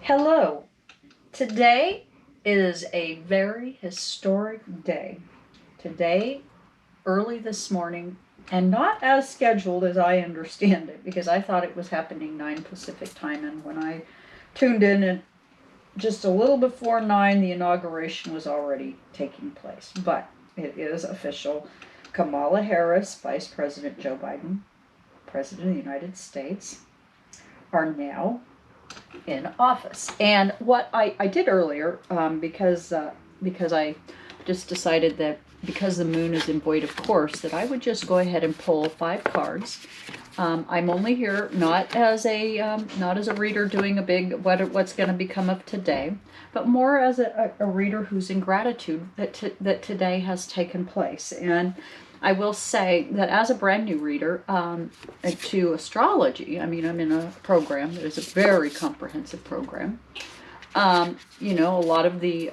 Hello. Today is a very historic day. Today, early this morning, and not as scheduled as I understand it, because I thought it was happening 9 Pacific time, and when I tuned in at just a little before 9, the inauguration was already taking place. But it is official. Kamala Harris, Vice President Joe Biden, President of the United States, are now in office. And what I did earlier, because I just decided that because the moon is in void of course, that I would just go ahead and pull 5 cards. I'm only here not as a reader doing a big what's going to become of today, but more as a reader who's in gratitude that today has taken place. And I will say that as a brand new reader to astrology, I mean, I'm in a program that is a very comprehensive program. A lot of the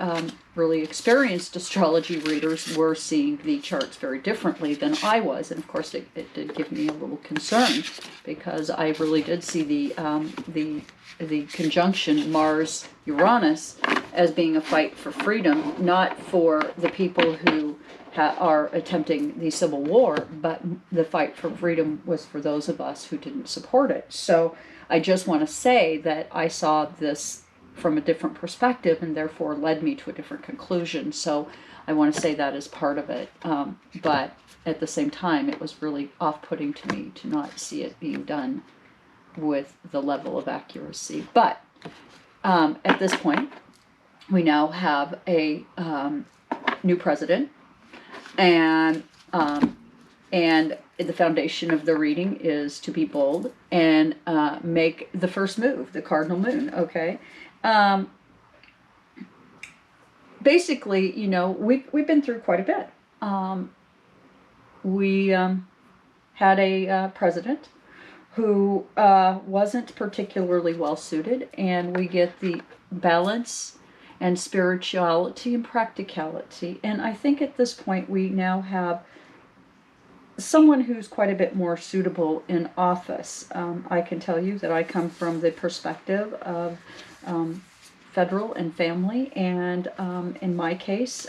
really experienced astrology readers were seeing the charts very differently than I was. And of course, it did give me a little concern because I really did see the conjunction Mars-Uranus as being a fight for freedom, not for the people who are attempting the Civil War, but the fight for freedom was for those of us who didn't support it. So I just want to say that I saw this from a different perspective and therefore led me to a different conclusion. So I want to say that as part of it. But at the same time, it was really off-putting to me to not see it being done with the level of accuracy. But at this point, we now have a new president. And the foundation of the reading is to be bold and make the first move, the cardinal moon. Okay. Basically, we've been through quite a bit. We had a president who wasn't particularly well suited, and we get the balance and spirituality and practicality. And I think at this point we now have someone who's quite a bit more suitable in office. I can tell you that I come from the perspective of federal and family, and in my case,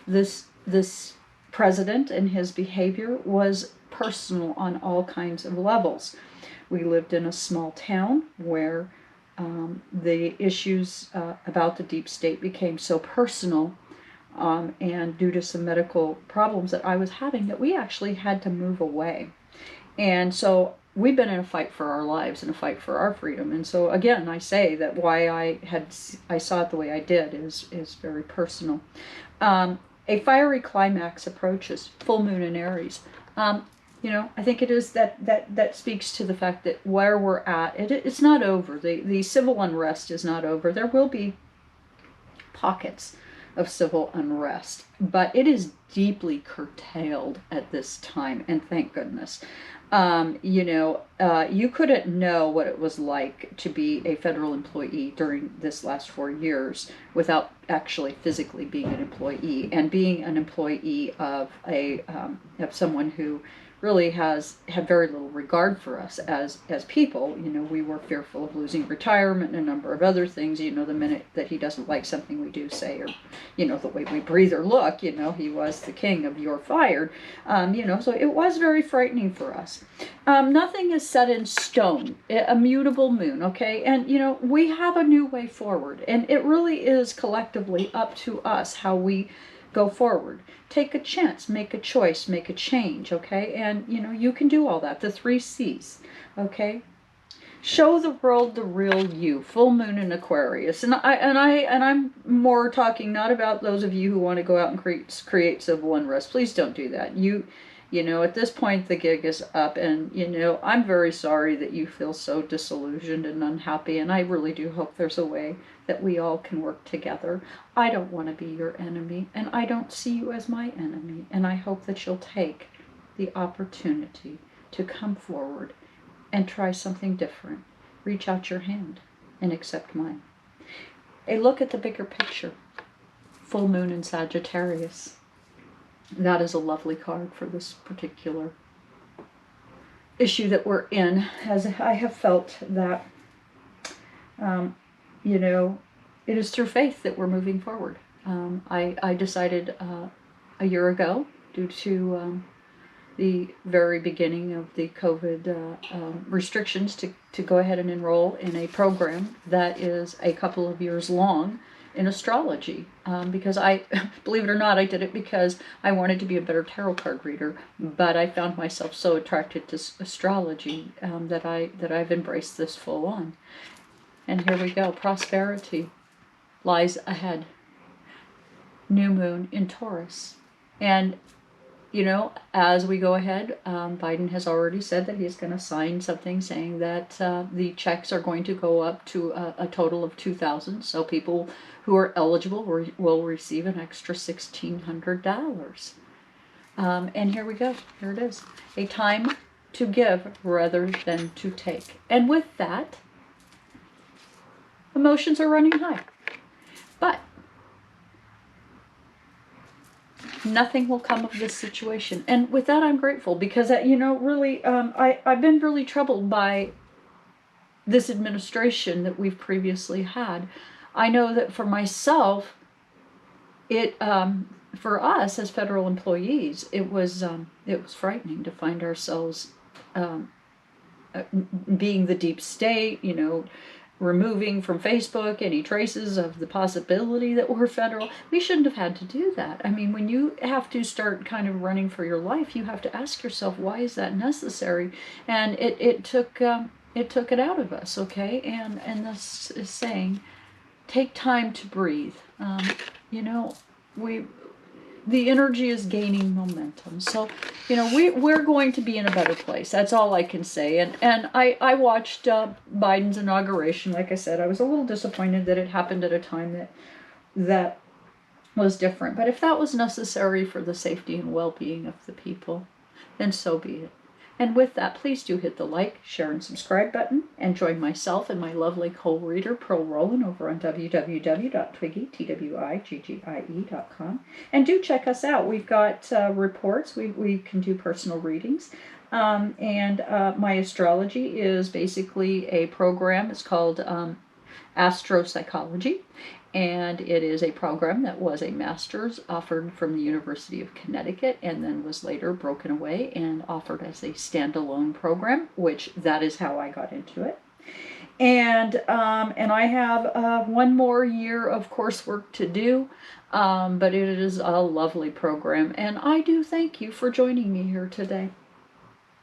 this president and his behavior was personal on all kinds of levels. We lived in a small town where the issues about the deep state became so personal, and due to some medical problems that I was having, that we actually had to move away. And so we've been in a fight for our lives and a fight for our freedom. And so again, I say that why I saw it the way I did is very personal. A fiery climax approaches, full moon in Aries. I think it is that speaks to the fact that where we're at, it's not over. The civil unrest is not over. There will be pockets of civil unrest, but it is deeply curtailed at this time, and thank goodness. You couldn't know what it was like to be a federal employee during this last 4 years without actually physically being an employee, and being an employee of of someone who really had very little regard for us as people. We were fearful of losing retirement and a number of other things. The minute that he doesn't like something we do, say, or the way we breathe or look, he was the king of "you're fired." So it was very frightening for us. Nothing is set in stone. A mutable moon, okay? And we have a new way forward, and it really is collectively up to us how we go forward. Take a chance, make a choice, make a change, okay? And you can do all that. The 3 C's, okay? Show the world the real you. Full moon in Aquarius. And I'm more talking not about those of you who want to go out and create civil unrest. Please don't do that. At this point the gig is up, and I'm very sorry that you feel so disillusioned and unhappy, and I really do hope there's a way that we all can work together. I don't want to be your enemy, and I don't see you as my enemy, and I hope that you'll take the opportunity to come forward and try something different. Reach out your hand and accept mine. A look at the bigger picture. Full moon in Sagittarius. That is a lovely card for this particular issue that we're in, as I have felt that you know, it is through faith that we're moving forward. I decided a year ago, due to the very beginning of the COVID restrictions, to go ahead and enroll in a program that is a couple of years long in astrology. Because I, believe it or not, I did it because I wanted to be a better tarot card reader, but I found myself so attracted to astrology that I've embraced this full on. And here we go. Prosperity lies ahead. New moon in Taurus. And, you know, as we go ahead, Biden has already said that he's going to sign something saying that the checks are going to go up to a total of $2,000. So people who are eligible will receive an extra $1,600. And here we go. Here it is. A time to give rather than to take. And with that, emotions are running high. But nothing will come of this situation. And with that, I'm grateful because, you know, really, I've been really troubled by this administration that we've previously had. I know that for myself, for us as federal employees, it was frightening to find ourselves being the deep state, you know, removing from Facebook any traces of the possibility that we're federal. We shouldn't have had to do that. I mean, when you have to start kind of running for your life, you have to ask yourself, why is that necessary? And it took it out of us, okay? And this is saying, take time to breathe. You know, the energy is gaining momentum. So, you know, we're going to be in a better place. That's all I can say. And I watched Biden's inauguration. Like I said, I was a little disappointed that it happened at a time that was different. But if that was necessary for the safety and well-being of the people, then so be it. And with that, please do hit the like, share, and subscribe button, and join myself and my lovely co-reader, Pearl Rowland, over on www.twiggy.com. And do check us out. We've got reports. We can do personal readings. And my astrology is basically a program. It's called Astropsychology. And it is a program that was a master's offered from the University of Connecticut and then was later broken away and offered as a standalone program, which that is how I got into it. And I have one more year of coursework to do, but it is a lovely program. And I do thank you for joining me here today.